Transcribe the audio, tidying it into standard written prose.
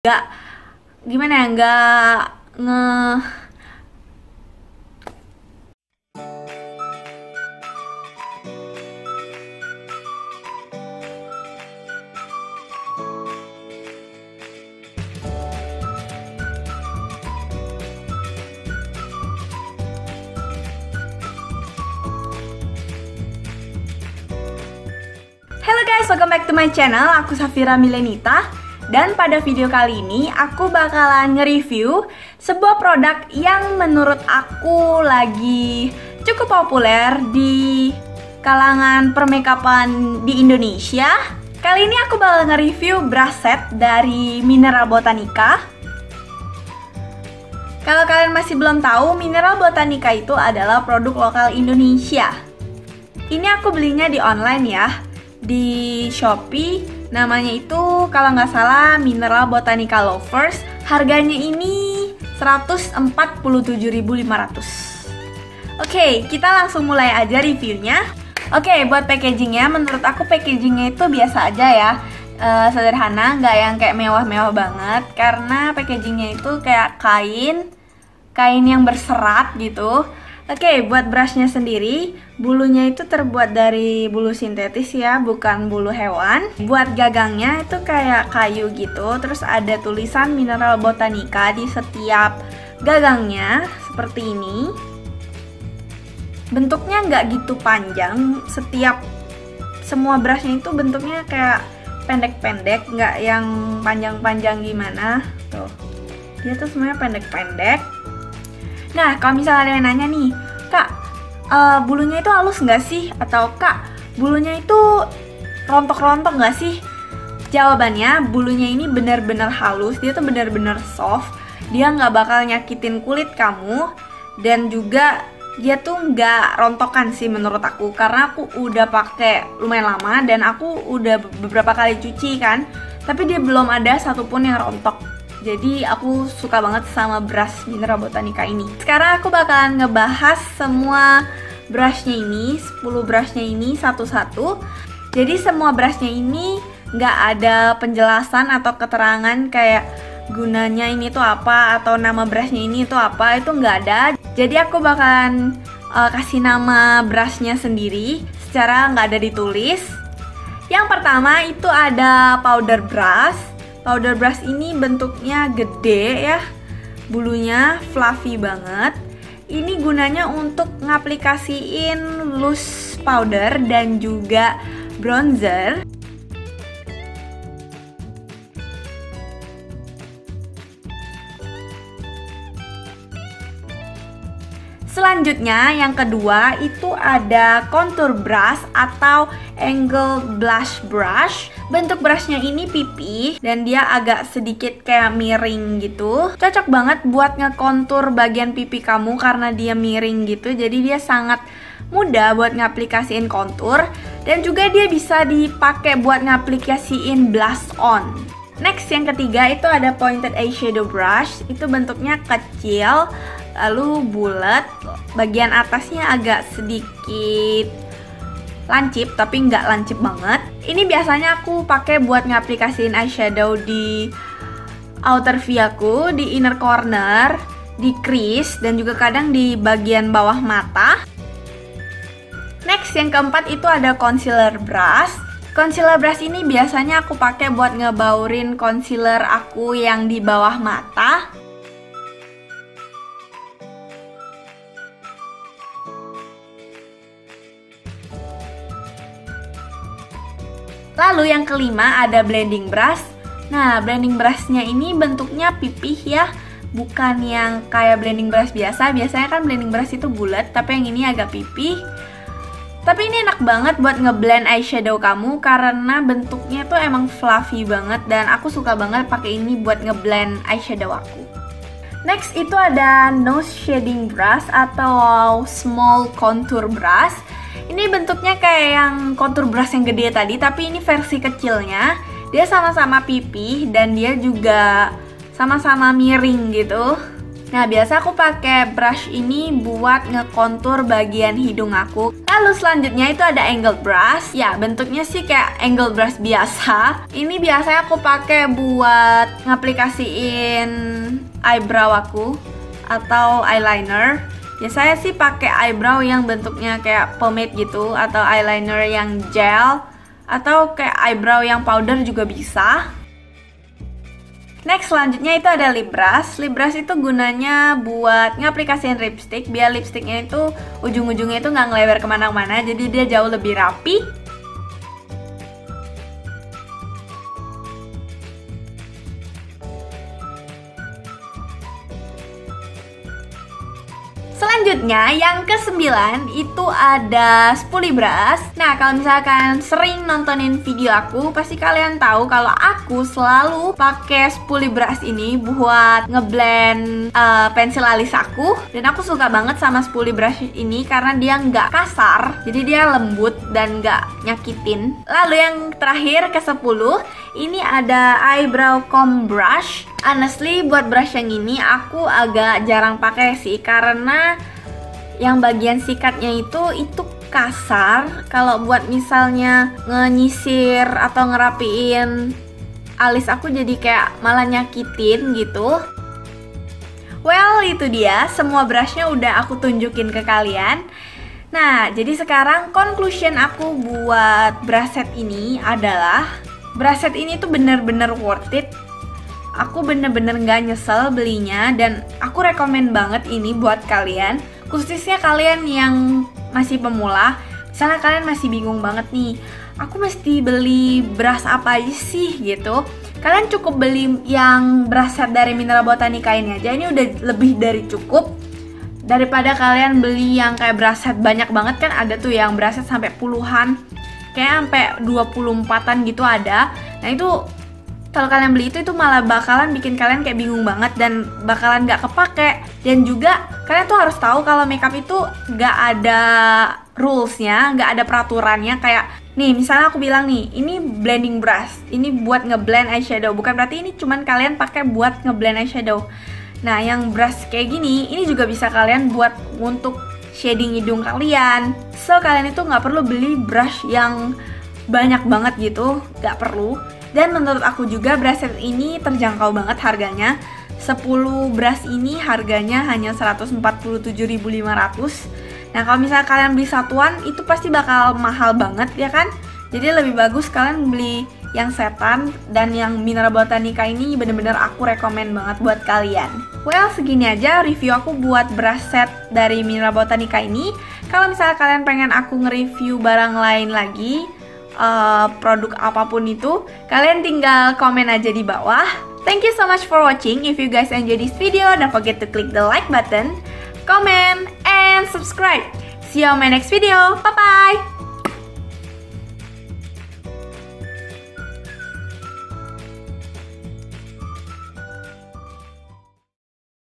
nggak gimana ya, nggak nge Halo guys, welcome back to my channel. Aku Safira Milenita. Dan pada video kali ini aku bakalan nge-review sebuah produk yang menurut aku lagi cukup populer di kalangan permakeupan di Indonesia. Kali ini aku bakal nge-review brush set dari Mineral Botanica. Kalau kalian masih belum tahu, Mineral Botanica itu adalah produk lokal Indonesia. Ini aku belinya di online ya, di Shopee. Namanya itu kalau nggak salah Mineral Botanica Lovers. Harganya ini 147.500. Oke, kita langsung mulai aja reviewnya. Oke, buat packagingnya, menurut aku packagingnya itu biasa aja ya, sederhana, nggak yang kayak mewah-mewah banget. Karena packagingnya itu kayak kain yang berserat gitu. Oke, buat brushnya sendiri, bulunya itu terbuat dari bulu sintetis ya, bukan bulu hewan. Buat gagangnya itu kayak kayu gitu, terus ada tulisan Mineral Botanica di setiap gagangnya, seperti ini. Bentuknya nggak gitu panjang, semua brushnya itu bentuknya kayak pendek-pendek, nggak yang panjang-panjang gimana. Tuh, dia tuh semuanya pendek-pendek. Nah, kalau misalnya ada yang nanya nih, Kak, bulunya itu halus nggak sih? Atau Kak, bulunya itu rontok-rontok nggak sih? Jawabannya, bulunya ini benar-benar halus, dia tuh benar-benar soft. Dia nggak bakal nyakitin kulit kamu, dan juga dia tuh nggak rontokan sih menurut aku. Karena aku udah pakai lumayan lama, dan aku udah beberapa kali cuci kan, tapi dia belum ada satupun yang rontok. Jadi aku suka banget sama brush Mineral Botanica ini. Sekarang aku bakalan ngebahas semua brushnya ini, 10 brushnya ini satu-satu. Jadi semua brushnya ini nggak ada penjelasan atau keterangan kayak gunanya ini tuh apa, atau nama brushnya ini tuh apa, itu nggak ada. Jadi aku bakalan kasih nama brushnya sendiri secara nggak ada ditulis. Yang pertama itu ada powder brush. Powder brush ini bentuknya gede ya, bulunya fluffy banget. Ini gunanya untuk ngaplikasiin loose powder dan juga bronzer. Selanjutnya yang kedua itu ada contour brush atau angle blush brush. Bentuk brushnya ini pipih dan dia agak sedikit kayak miring gitu. Cocok banget buat ngekontur bagian pipi kamu karena dia miring gitu. Jadi dia sangat mudah buat ngaplikasiin kontur, dan juga dia bisa dipakai buat ngaplikasiin blush on. Next yang ketiga itu ada pointed eyeshadow brush. Itu bentuknya kecil, lalu bulat, bagian atasnya agak sedikit lancip tapi nggak lancip banget. Ini biasanya aku pakai buat ngaplikasiin eyeshadow di outer V aku, di inner corner, di crease, dan juga kadang di bagian bawah mata. Next yang keempat itu ada concealer brush. Concealer brush ini biasanya aku pakai buat ngebaurin concealer aku yang di bawah mata. Lalu yang kelima ada blending brush. Nah, blending brushnya ini bentuknya pipih ya, bukan yang kayak blending brush biasa. Biasanya kan blending brush itu bulat, tapi yang ini agak pipih. Tapi ini enak banget buat ngeblend eyeshadow kamu karena bentuknya tuh emang fluffy banget, dan aku suka banget pakai ini buat ngeblend eyeshadow aku. Next itu ada nose shading brush atau small contour brush. Ini bentuknya kayak yang contour brush yang gede tadi, tapi ini versi kecilnya. Dia sama-sama pipih dan dia juga sama-sama miring gitu. Nah, biasa aku pakai brush ini buat ngekontur bagian hidung aku. Lalu selanjutnya itu ada angle brush. Ya, bentuknya sih kayak angle brush biasa. Ini biasanya aku pakai buat ngaplikasiin eyebrow aku atau eyeliner. Biasanya sih pakai eyebrow yang bentuknya kayak pomade gitu, atau eyeliner yang gel, atau kayak eyebrow yang powder juga bisa. Next, selanjutnya itu ada lip brush. Lip brush itu gunanya buat ngaplikasiin lipstick, biar lipsticknya itu ujung-ujungnya itu nggak ngelebar kemana-mana, jadi dia jauh lebih rapi. Selanjutnya yang ke-9 itu ada spoolie brush. Nah, kalau misalkan sering nontonin video aku, pasti kalian tahu kalau aku selalu pakai spoolie brush ini buat ngeblend pensil alis aku. Dan aku suka banget sama spoolie brush ini karena dia nggak kasar, jadi dia lembut dan nggak nyakitin. Lalu yang terakhir ke-10 ini ada eyebrow comb brush. Honestly, buat brush yang ini aku agak jarang pakai sih, karena yang bagian sikatnya itu kasar. Kalau buat misalnya ngenyisir atau ngerapiin alis aku, jadi kayak malah nyakitin gitu. Well, itu dia, semua brushnya udah aku tunjukin ke kalian. Nah, jadi sekarang conclusion aku buat brush set ini adalah brush set ini tuh bener-bener worth it. Aku bener-bener gak nyesel belinya, dan aku rekomen banget ini buat kalian, khususnya kalian yang masih pemula. Misalnya kalian masih bingung banget nih, aku mesti beli brush apa aja sih gitu. Kalian cukup beli yang brush set dari Mineral Botanica ini aja, ini udah lebih dari cukup. Daripada kalian beli yang kayak brush set banyak banget, kan ada tuh yang brush set sampai puluhan, kayak sampai 24-an gitu ada. Nah, itu kalau kalian beli itu malah bakalan bikin kalian kayak bingung banget dan bakalan gak kepake. Dan juga kalian tuh harus tahu kalau makeup itu gak ada rulesnya, gak ada peraturannya. Kayak nih, misalnya aku bilang nih, ini blending brush, ini buat ngeblend eyeshadow, bukan berarti ini cuman kalian pakai buat ngeblend eyeshadow. Nah, yang brush kayak gini, ini juga bisa kalian buat untuk shading hidung kalian. So, kalian itu gak perlu beli brush yang banyak banget gitu, gak perlu. Dan menurut aku juga brush set ini terjangkau banget harganya. 10 brush ini harganya hanya 147.500. Nah, kalau misalnya kalian beli satuan itu pasti bakal mahal banget ya kan. Jadi lebih bagus kalian beli yang setan. Dan yang Mineral Botanica ini bener-bener aku rekomen banget buat kalian. Well, segini aja review aku buat brush set dari Mineral Botanica ini. Kalau misalnya kalian pengen aku nge-review barang lain lagi, produk apapun itu, kalian tinggal komen aja di bawah. Thank you so much for watching. If you guys enjoy this video, don't forget to click the like button, comment, and subscribe. See you on my next video. Bye bye.